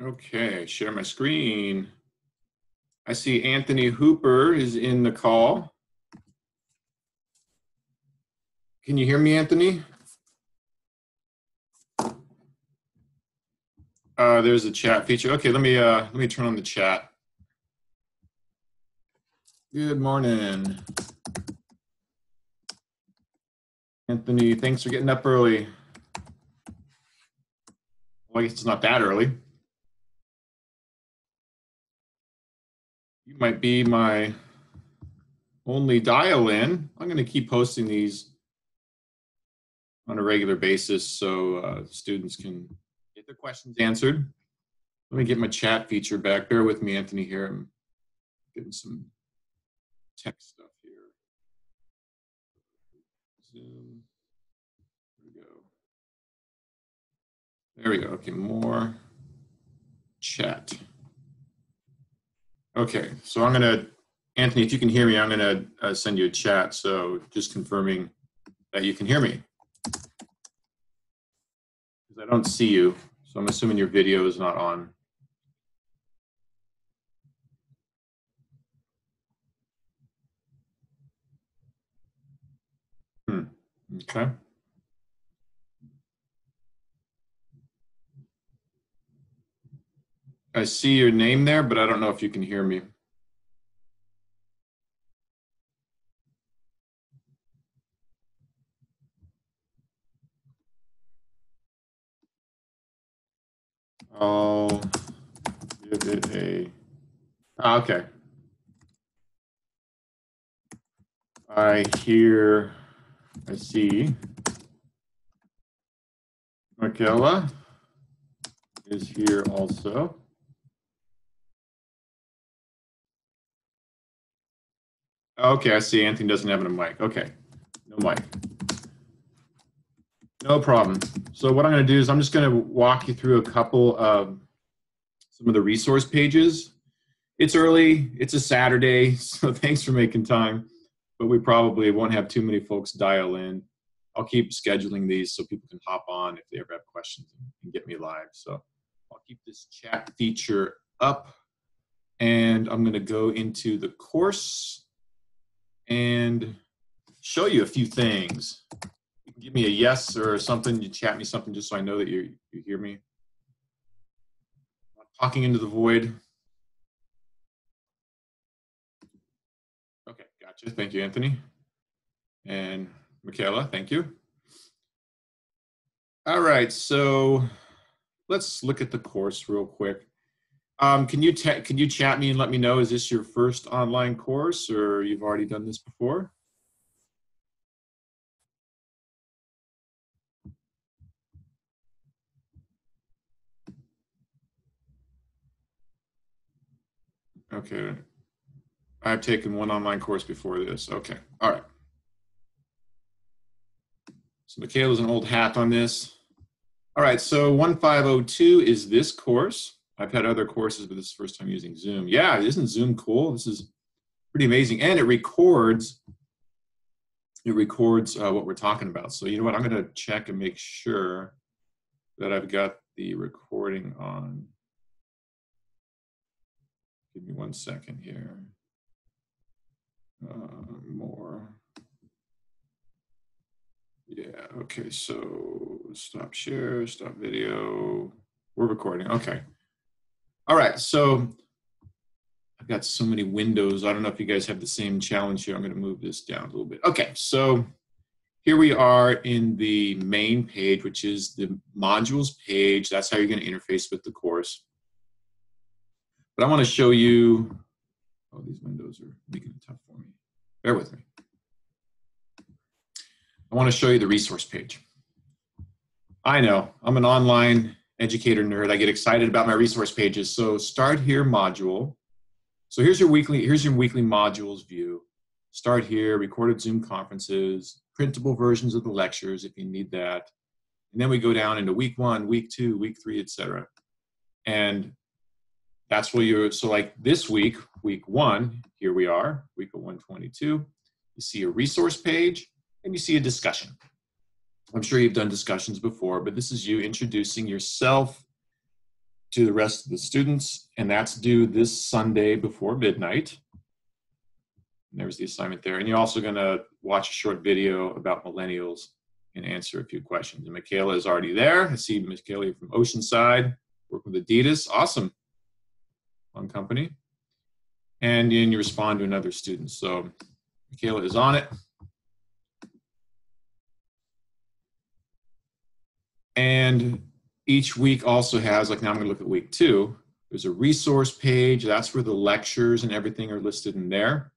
Okay, share my screen. I see Anthony Hooper is in the call. Can you hear me, Anthony? There's a chat feature. Okay, let me turn on the chat. Good morning, Anthony. Thanks for getting up early. Well, I guess it's not that early. You might be my only dial-in. I'm going to keep posting these on a regular basis so students can get their questions answered. Let me get my chat feature back. Bear with me, Anthony, here. I'm getting some text stuff here. Zoom. There we go. Okay, more chat. Okay, so I'm going to, Anthony, if you can hear me, I'm going to send you a chat. So just confirming that you can hear me. Because I don't see you, so I'm assuming your video is not on. Okay. I see your name there, but I don't know if you can hear me. I'll give it a, okay. I see Michaela is here also. Okay, I see Anthony doesn't have a mic. Okay, no mic. No problem. So what I'm going to do is I'm just going to walk you through a couple of some of the resource pages. It's early, it's a Saturday, so thanks for making time, but we probably won't have too many folks dial in. I'll keep scheduling these so people can hop on if they ever have questions and get me live. So I'll keep this chat feature up, and I'm going to go into the course and show you a few things. You can give me a yes or something, you chat me something just so I know that you hear me. I'm talking into the void. Okay, gotcha. Thank you, Anthony. And Michaela, thank you. All right, so let's look at the course real quick. Can you chat me and let me know, is this your first online course or you've already done this before? Okay, I've taken one online course before this. Okay, all right. So Michaela's an old hat on this. All right, so 1502 is this course. I've had other courses, but this is the first time using Zoom. Yeah, isn't Zoom cool? This is pretty amazing. And it records what we're talking about. So you know what, I'm gonna check and make sure that I've got the recording on. Give me 1 second here. More. Yeah, okay, so stop share, stop video. We're recording, okay. All right, so I've got so many windows. I don't know if you guys have the same challenge here. I'm gonna move this down a little bit. Okay, so here we are in the main page, which is the modules page. That's how you're gonna interface with the course. But I wanna show you, oh, these windows are making it tough for me. Bear with me. I wanna show you the resource page. I know, I'm an online educator nerd. I get excited about my resource pages. So start here module. So here's your weekly modules view. Start here, recorded Zoom conferences, printable versions of the lectures if you need that. And then we go down into week 1, week 2, week 3, etc. And that's where you're, so like this week, week 1, here we are, week of 122. You see a resource page and you see a discussion. I'm sure you've done discussions before, but this is you introducing yourself to the rest of the students, and that's due this Sunday before midnight. And there's the assignment there. And you're also going to watch a short video about millennials and answer a few questions. And Michaela is already there. I see Michaela from Oceanside, working with Adidas. Awesome. Fun company. And then you respond to another student. So Michaela is on it. And each week also has, like now I'm going to look at week 2. There's a resource page. That's where the lectures and everything are listed in there.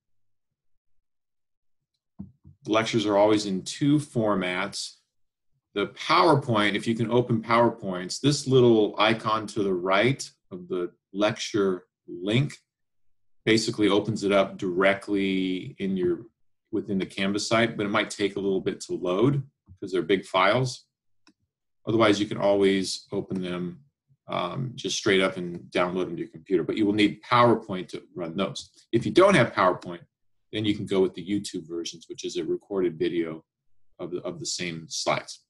The lectures are always in 2 formats. The PowerPoint, if you can open PowerPoints, this little icon to the right of the lecture link basically opens it up directly in within the Canvas site, but it might take a little bit to load because they're big files. Otherwise, you can always open them just straight up and download them to your computer, but you will need PowerPoint to run those. If you don't have PowerPoint, then you can go with the YouTube versions, which is a recorded video of the same slides.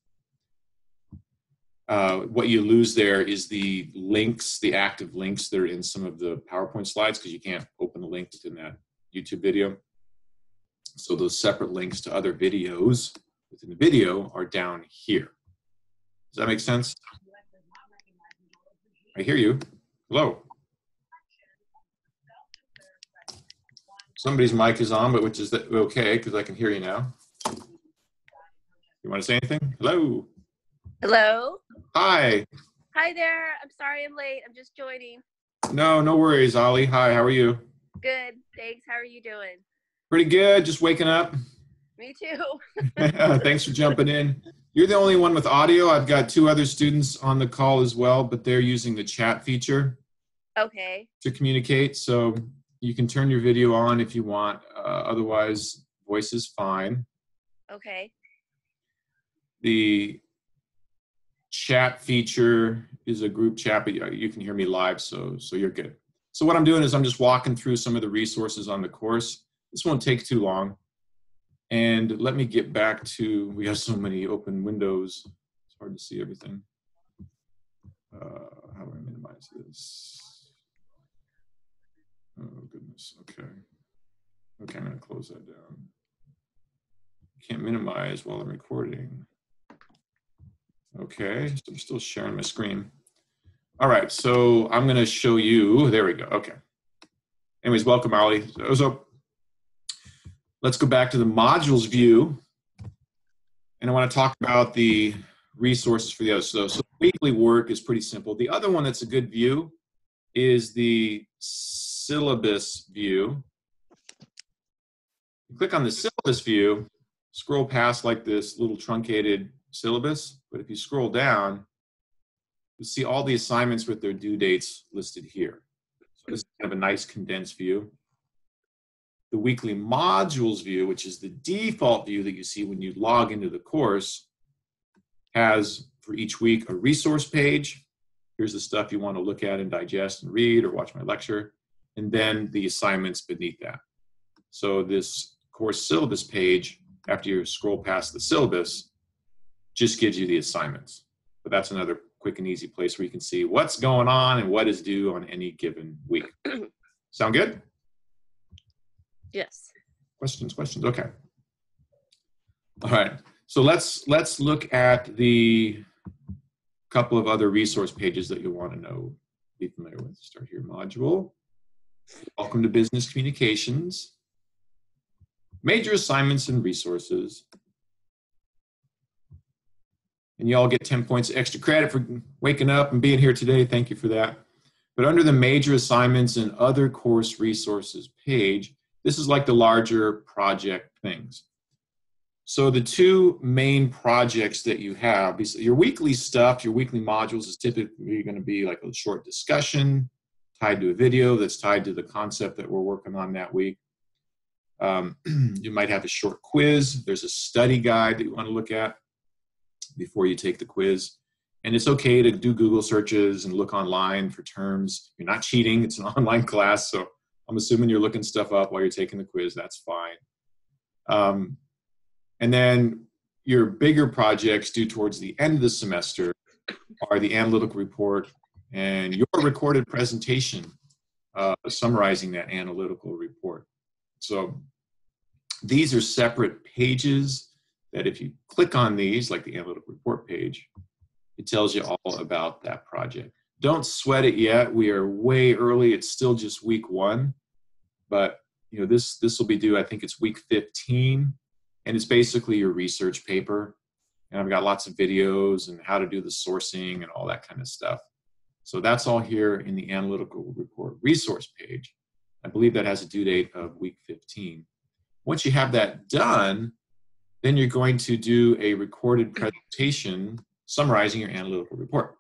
What you lose there is the links, the active links that are in some of the PowerPoint slides, because you can't open the links in that YouTube video. So those separate links to other videos within the video are down here. Does that make sense? I hear you. Hello. Somebody's mic is on, but which is okay, because I can hear you now. You want to say anything? Hello. Hello. Hi. Hi there. I'm sorry I'm late. I'm just joining. No worries, Ollie. Hi, how are you? Good. Thanks. How are you doing? Pretty good. Just waking up. Me too. Thanks for jumping in. You're the only one with audio. I've got 2 other students on the call as well, but they're using the chat feature. Okay. To communicate. So you can turn your video on if you want. Otherwise, voice is fine. Okay. The chat feature is a group chat, but you can hear me live, so you're good. So what I'm doing is I'm just walking through some of the resources on the course. This won't take too long. And let me get back to, we have so many open windows. It's hard to see everything. How do I minimize this? Oh, goodness. Okay. Okay, I'm going to close that down. Can't minimize while I'm recording. Okay, so I'm still sharing my screen. All right, so I'm going to show you. There we go. Okay. Anyways, welcome, Ollie. So let's go back to the modules view. And I want to talk about the resources for the others. So weekly work is pretty simple. The other one that's a good view is the syllabus view. You click on the syllabus view, scroll past like this little truncated syllabus, but if you scroll down, you'll see all the assignments with their due dates listed here. So this is kind of a nice condensed view. The weekly modules view, which is the default view that you see when you log into the course, has for each week a resource page. Here's the stuff you want to look at and digest and read or watch my lecture, and then the assignments beneath that. So this course syllabus page, after you scroll past the syllabus, just gives you the assignments. But that's another quick and easy place where you can see what's going on and what is due on any given week. Sound good? Yes. Questions? Okay. All right. So let's look at the couple of other resource pages that you'll want to know, be familiar with. Start here, module. Welcome to Business Communications. Major assignments and resources. And you all get 10 points extra credit for waking up and being here today. Thank you for that. But under the major assignments and other course resources page, this is like the larger project things. So the 2 main projects that you have, your weekly stuff, your weekly modules is typically going to be like a short discussion tied to a video that's tied to the concept that we're working on that week. You might have a short quiz. There's a study guide that you want to look at before you take the quiz. And it's okay to do Google searches and look online for terms. You're not cheating. It's an online class, so I'm assuming you're looking stuff up while you're taking the quiz. That's fine. And then your bigger projects due towards the end of the semester are the Analytical Report and your recorded presentation summarizing that analytical report. So these are separate pages that if you click on these, like the analytical report page, it tells you all about that project. Don't sweat it yet. We are way early. It's still just week 1, but you know, this will be due, I think it's week 15, and it's basically your research paper. And I've got lots of videos and how to do the sourcing and all that kind of stuff. So that's all here in the Analytical Report resource page. I believe that has a due date of week 15. Once you have that done, then you're going to do a recorded presentation summarizing your analytical report.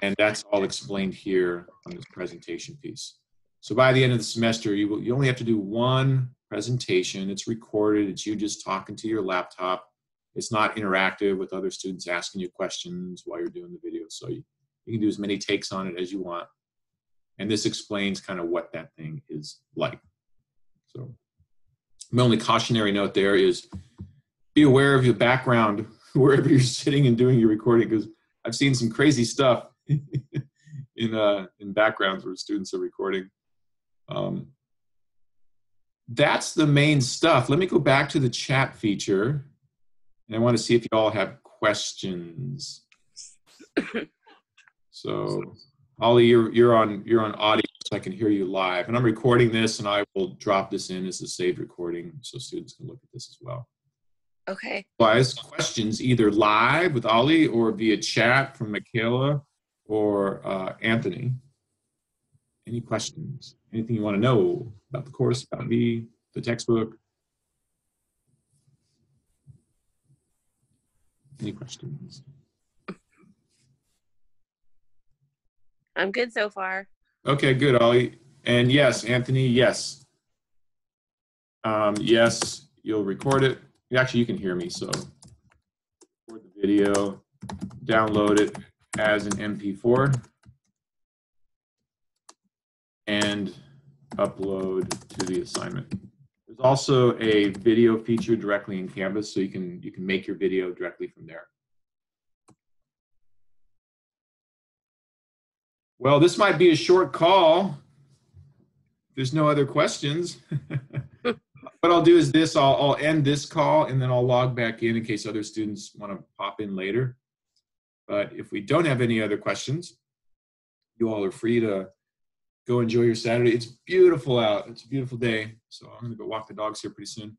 And that's all explained here on this presentation piece. So by the end of the semester, you only have to do one presentation. It's recorded. It's you just talking to your laptop. It's not interactive with other students asking you questions while you're doing the video. So you can do as many takes on it as you want. And this explains kind of what that thing is like. So my only cautionary note there is be aware of your background wherever you're sitting and doing your recording, because I've seen some crazy stuff in backgrounds where students are recording. That's the main stuff. Let me go back to the chat feature, and I want to see if you all have questions. So, Ollie, you're on audio, so I can hear you live, and I'm recording this, and I will drop this in as a saved recording so students can look at this as well. Okay. Otherwise, questions either live with Ollie or via chat from Michaela or Anthony. Any questions? Anything you want to know about the course, about me, the textbook? Any questions? I'm good so far. Okay, good, Ollie. And yes, Anthony, yes. Yes, you'll record it. Actually, you can hear me, so record the video, download it as an MP4, and upload to the assignment. There's also a video feature directly in Canvas, so you can make your video directly from there. Well, this might be a short call. There's no other questions. What I'll do is this, I'll end this call and then I'll log back in case other students want to pop in later. But if we don't have any other questions, you all are free to go enjoy your Saturday. It's beautiful out. It's a beautiful day. So I'm going to go walk the dogs here pretty soon.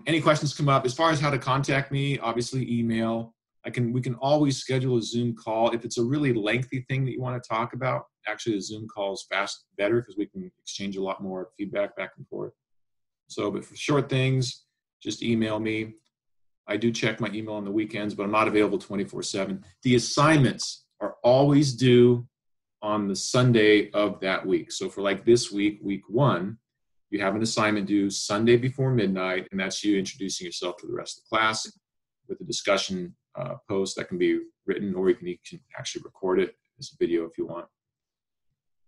Any questions come up? As far as how to contact me, obviously email. We can always schedule a Zoom call. If it's a really lengthy thing that you want to talk about, actually a Zoom call is better because we can exchange a lot more feedback back and forth. So, but for short things, just email me. I do check my email on the weekends, but I'm not available 24/7. The assignments are always due on the Sunday of that week. So for like this week, week 1, you have an assignment due Sunday before midnight, and that's you introducing yourself to the rest of the class with a discussion post that can be written, or you can actually record it as a video if you want.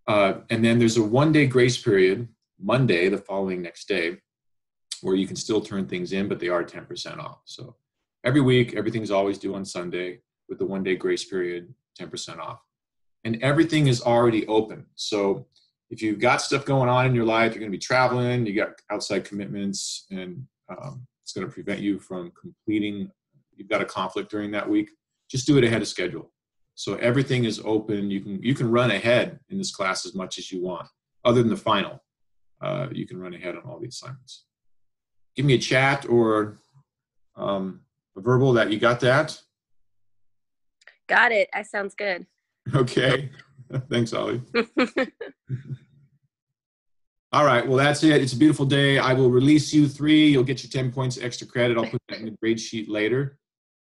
And then there's a 1-day grace period, Monday, the following next day, where you can still turn things in, but they are 10% off. So every week, everything's always due on Sunday with the 1-day grace period, 10% off. And everything is already open. So if you've got stuff going on in your life, you're going to be traveling, you got outside commitments, and it's going to prevent you from completing, you've got a conflict during that week, just do it ahead of schedule. So everything is open. You can run ahead in this class as much as you want. Other than the final, you can run ahead on all the assignments. Give me a chat or a verbal that you got that. Got it. That sounds good. Okay. Thanks, Ollie. All right. Well, that's it. It's a beautiful day. I will release you 3. You'll get your 10 points extra credit. I'll put that in the grade sheet later.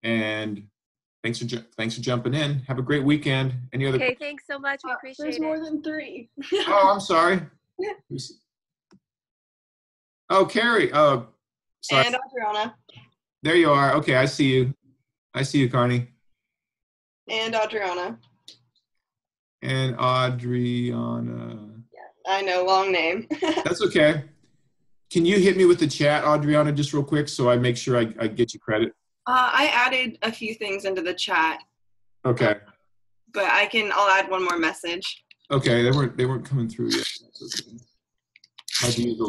And thanks for jumping in. Have a great weekend. Any other? Okay. Thanks so much. We appreciate it. There's more than 3. Oh, I'm sorry. Oh, Carrie. Oh, sorry. And Adriana. There you are. Okay, I see you. I see you, Carney. And Adriana. And Adriana. Yeah, I know, long name. That's okay. Can you hit me with the chat, Adriana, just real quick so I make sure I get you credit? I added a few things into the chat. Okay. but I'll add one more message. Okay, they weren't coming through yet. That's okay.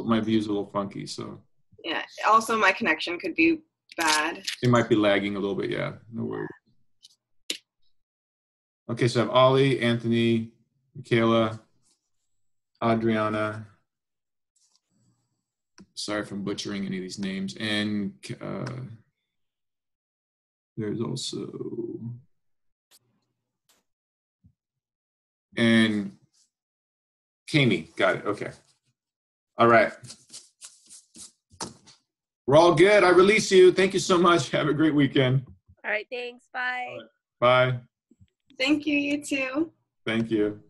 My view's a little funky, so. Yeah. Also, my connection could be bad. It might be lagging a little bit, yeah. No worries. Okay, so I have Ollie, Anthony, Michaela, Adriana. Sorry if I'm butchering any of these names. And there's also, and Kami, got it, okay. All right. We're all good. I release you. Thank you so much. Have a great weekend. All right, thanks. Bye. Bye. Thank you, you too. Thank you.